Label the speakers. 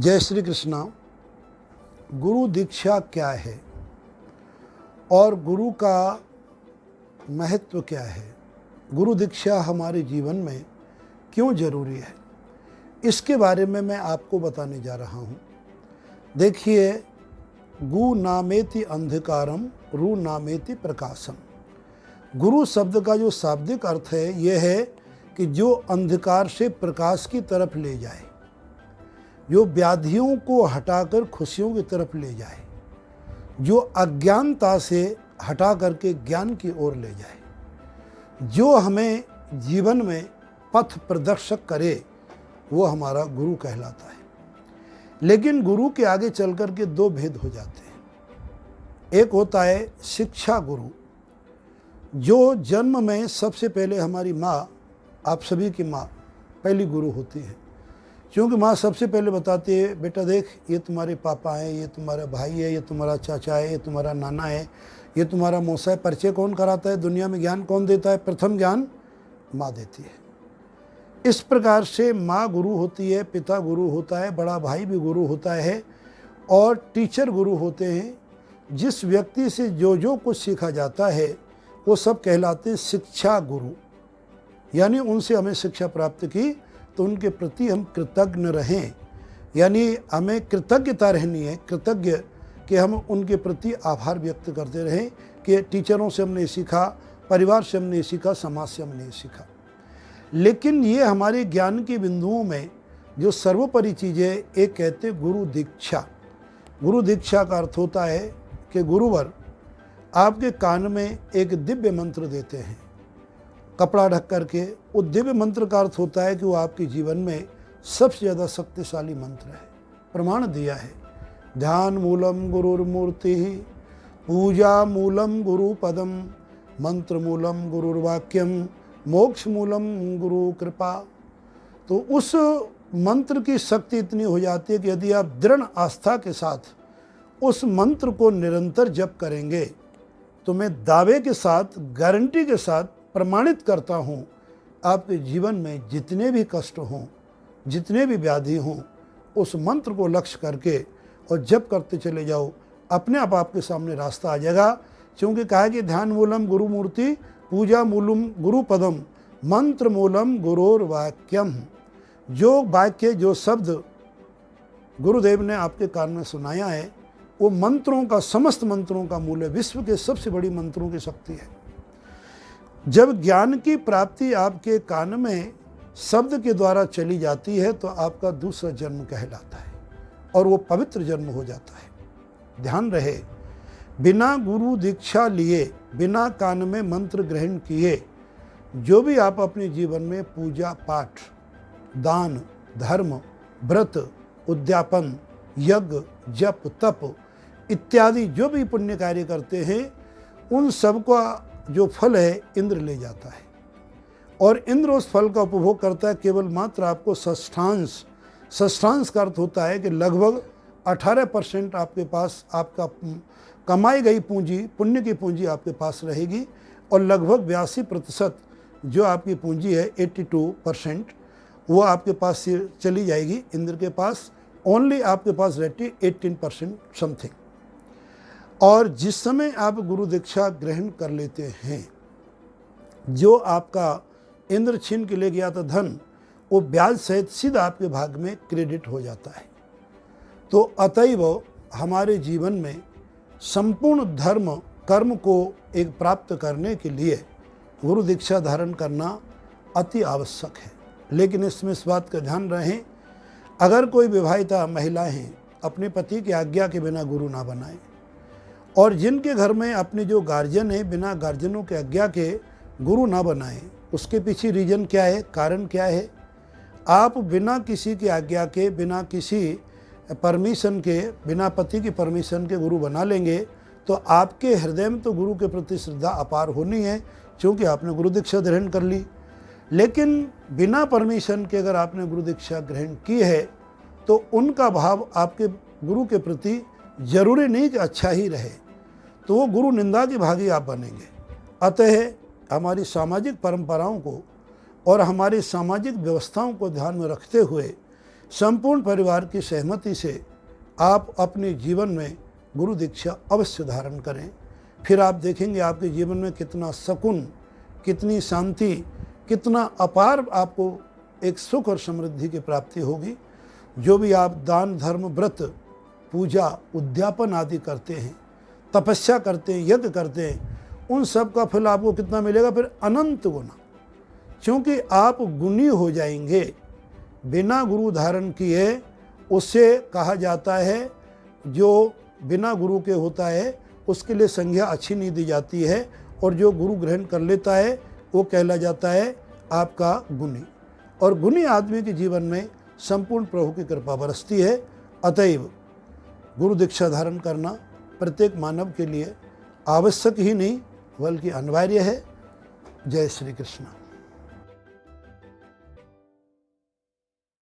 Speaker 1: जय श्री कृष्णा। गुरु दीक्षा क्या है और गुरु का महत्व क्या है, गुरु दीक्षा हमारे जीवन में क्यों ज़रूरी है, इसके बारे में मैं आपको बताने जा रहा हूँ। देखिए, गु नामेति अंधकारम रु नामेति प्रकाशम। गुरु शब्द का जो शाब्दिक अर्थ है यह है कि जो अंधकार से प्रकाश की तरफ ले जाए, जो व्याधियों को हटाकर खुशियों की तरफ ले जाए, जो अज्ञानता से हटा करके ज्ञान की ओर ले जाए, जो हमें जीवन में पथ प्रदर्शक करे, वो हमारा गुरु कहलाता है। लेकिन गुरु के आगे चल कर के दो भेद हो जाते हैं। एक होता है शिक्षा गुरु, जो जन्म में सबसे पहले हमारी माँ, आप सभी की माँ पहली गुरु होती है, क्योंकि माँ सबसे पहले बताती है, बेटा देख, ये तुम्हारे पापा हैं, ये तुम्हारा भाई है, ये तुम्हारा चाचा है, ये तुम्हारा नाना है, ये तुम्हारा मौसा है। परिचय कौन कराता है, दुनिया में ज्ञान कौन देता है? प्रथम ज्ञान माँ देती है। इस प्रकार से माँ गुरु होती है, पिता गुरु होता है, बड़ा भाई भी गुरु होता है और टीचर गुरु होते हैं। जिस व्यक्ति से जो कुछ सीखा जाता है वो सब कहलाते हैं शिक्षा गुरु, यानी उनसे हमें शिक्षा प्राप्त की तो उनके प्रति हम कृतज्ञ रहें, यानी हमें कृतज्ञता रहनी है, कृतज्ञ कि हम उनके प्रति आभार व्यक्त करते रहें कि टीचरों से हमने सीखा, परिवार से हमने सीखा, समाज से हमने सीखा। लेकिन ये हमारे ज्ञान के बिंदुओं में जो सर्वोपरि चीज़ है, एक कहते गुरु दीक्षा। गुरु दीक्षा का अर्थ होता है कि गुरुवर आपके कान में एक दिव्य मंत्र देते हैं, कपड़ा ढक करके। वो दिव्य मंत्र का अर्थ होता है कि वो आपके जीवन में सबसे ज़्यादा शक्तिशाली मंत्र है। प्रमाण दिया है, ध्यान मूलम गुरुर्मूर्ति, पूजा मूलम गुरु पदम, मंत्र मूलम गुरुर्वाक्यम, मोक्ष मूलम गुरु कृपा। तो उस मंत्र की शक्ति इतनी हो जाती है कि यदि आप दृढ़ आस्था के साथ उस मंत्र को निरंतर जप करेंगे तो मैं दावे के साथ, गारंटी के साथ प्रमाणित करता हूँ, आपके जीवन में जितने भी कष्ट हों, जितने भी व्याधि हों, उस मंत्र को लक्ष्य करके और जप करते चले जाओ, अपने आप आपके सामने रास्ता आ जाएगा। क्योंकि कहा कि ध्यान मूलम गुरु मूर्ति, पूजा मूलम गुरु पदम, मंत्र मूलम गुरोर वाक्यम। जो वाक्य, जो शब्द गुरुदेव ने आपके कान में सुनाया है, वो मंत्रों का, समस्त मंत्रों का मूल है, विश्व के सबसे बड़ी मंत्रों की शक्ति है। जब ज्ञान की प्राप्ति आपके कान में शब्द के द्वारा चली जाती है तो आपका दूसरा जन्म कहलाता है और वो पवित्र जन्म हो जाता है। ध्यान रहे, बिना गुरु दीक्षा लिए, बिना कान में मंत्र ग्रहण किए, जो भी आप अपने जीवन में पूजा पाठ, दान, धर्म, व्रत, उद्यापन, यज्ञ, जप, तप इत्यादि जो भी पुण्य कार्य करते हैं, उन सब का जो फल है इंद्र ले जाता है और इंद्र उस फल का उपभोग करता है केवल मात्र आपको षष्ठांश। षष्ठांश का अर्थ होता है कि लगभग 18% आपके पास आपका कमाई गई पूंजी, पुण्य की पूंजी आपके पास रहेगी और लगभग 82% जो आपकी पूंजी है, 82%, वो आपके पास से चली जाएगी इंद्र के पास। ओनली आपके पास रहती 18% समथिंग। और जिस समय आप गुरु दीक्षा ग्रहण कर लेते हैं, जो आपका इंद्र छीन के ले गया था धन, वो ब्याज सहित सीधा आपके भाग में क्रेडिट हो जाता है। तो अतएव हमारे जीवन में संपूर्ण धर्म कर्म को एक प्राप्त करने के लिए गुरु दीक्षा धारण करना अति आवश्यक है। लेकिन इसमें इस बात का ध्यान रहे, अगर कोई विवाहिता महिलाएं हैं, अपने पति की आज्ञा के बिना गुरु ना बनाएं, और जिनके घर में अपने जो गार्जियन है, बिना गार्जियनों के आज्ञा के गुरु ना बनाएं, उसके पीछे रीजन क्या है, कारण क्या है? आप बिना किसी की आज्ञा के, बिना किसी परमिशन के, बिना पति की परमिशन के गुरु बना लेंगे तो आपके हृदय में तो गुरु के प्रति श्रद्धा अपार होनी है, क्योंकि आपने गुरु दीक्षा ग्रहण कर ली। लेकिन बिना परमिशन के अगर आपने गुरु दीक्षा ग्रहण की है तो उनका भाव आपके गुरु के प्रति जरूरी नहीं कि अच्छा ही रहे, तो वो गुरु निंदा के भागी आप बनेंगे। अतः हमारी सामाजिक परंपराओं को और हमारी सामाजिक व्यवस्थाओं को ध्यान में रखते हुए संपूर्ण परिवार की सहमति से आप अपने जीवन में गुरु दीक्षा अवश्य धारण करें। फिर आप देखेंगे आपके जीवन में कितना सुकून, कितनी शांति, कितना अपार आपको एक सुख और समृद्धि की प्राप्ति होगी। जो भी आप दान धर्म व्रत पूजा उद्यापन आदि करते हैं, तपस्या करते हैं, यज्ञ करते हैं, उन सब का फल आपको कितना मिलेगा? फिर अनंत गुना, क्योंकि आप गुणी हो जाएंगे। बिना गुरु धारण किए उससे कहा जाता है जो बिना गुरु के होता है उसके लिए संज्ञा अच्छी नहीं दी जाती है, और जो गुरु ग्रहण कर लेता है वो कहला जाता है आपका गुणी। और गुणी आदमी के जीवन में संपूर्ण प्रभु की कृपा बरसती है। अतएव गुरु दीक्षा धारण करना प्रत्येक मानव के लिए आवश्यक ही नहीं बल्कि अनिवार्य है। जय श्री कृष्ण।